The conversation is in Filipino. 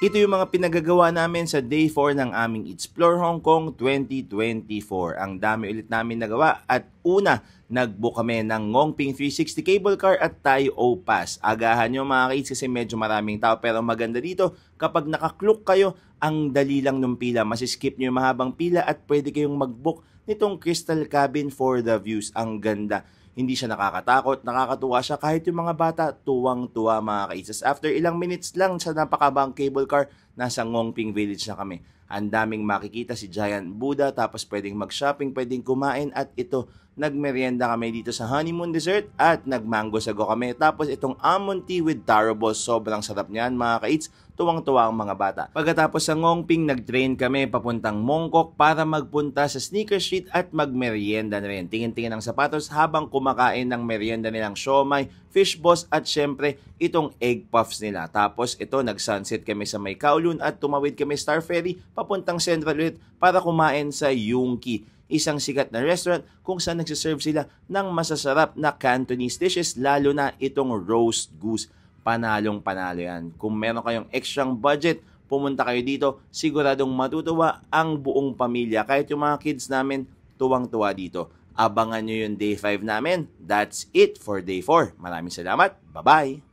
Ito yung mga pinagagawa namin sa Day 4 ng aming Explore Hong Kong 2024. Ang dami ulit namin nagawa at una, nag-book kami ng Ngongping 360 cable car at Tai O Pass. Agahan nyo mga kids kasi medyo maraming tao, pero maganda dito kapag nakaklok kayo, ang dali lang nung pila. Masiskip nyo yung mahabang pila at pwede kayong mag-book nitong Crystal Cabin for the views. Ang ganda. Hindi siya nakakatakot, nakakatuwa siya. Kahit yung mga bata, tuwang-tuwa mga kaisas. After ilang minutes lang sa napakabang cable car, nasa Ngongping Village na kami. Ang daming makikita si Giant Buddha, tapos pwedeng mag-shopping, pwedeng kumain, at ito, nagmerienda kami dito sa Honeymoon Dessert at nagmango sago kami. Tapos itong almond tea with taro balls, sobrang sarap niyan mga kaits. Tuwang-tuwa ang mga bata. Pagkatapos sa Ngongping, nag-train kami papuntang Mongkok para magpunta sa Sneaker Street at magmerienda na rin. Tingin-tingin ang sapatos habang kumakain ng merienda nilang siomai, fish balls at syempre itong egg puffs nila. Tapos ito, nag-sunset kami sa may Kowloon at tumawid kami Star Ferry papuntang Central ulit para kumain sa Yungki, isang sikat na restaurant kung saan nagsiserve sila ng masasarap na Cantonese dishes, lalo na itong roast goose. Panalong panalo yan. Kung meron kayong extrang budget, pumunta kayo dito, siguradong matutuwa ang buong pamilya. Kahit yung mga kids namin, tuwang-tuwa dito. Abangan nyo yung Day 5 namin. That's it for Day 4. Maraming salamat. Bye-bye!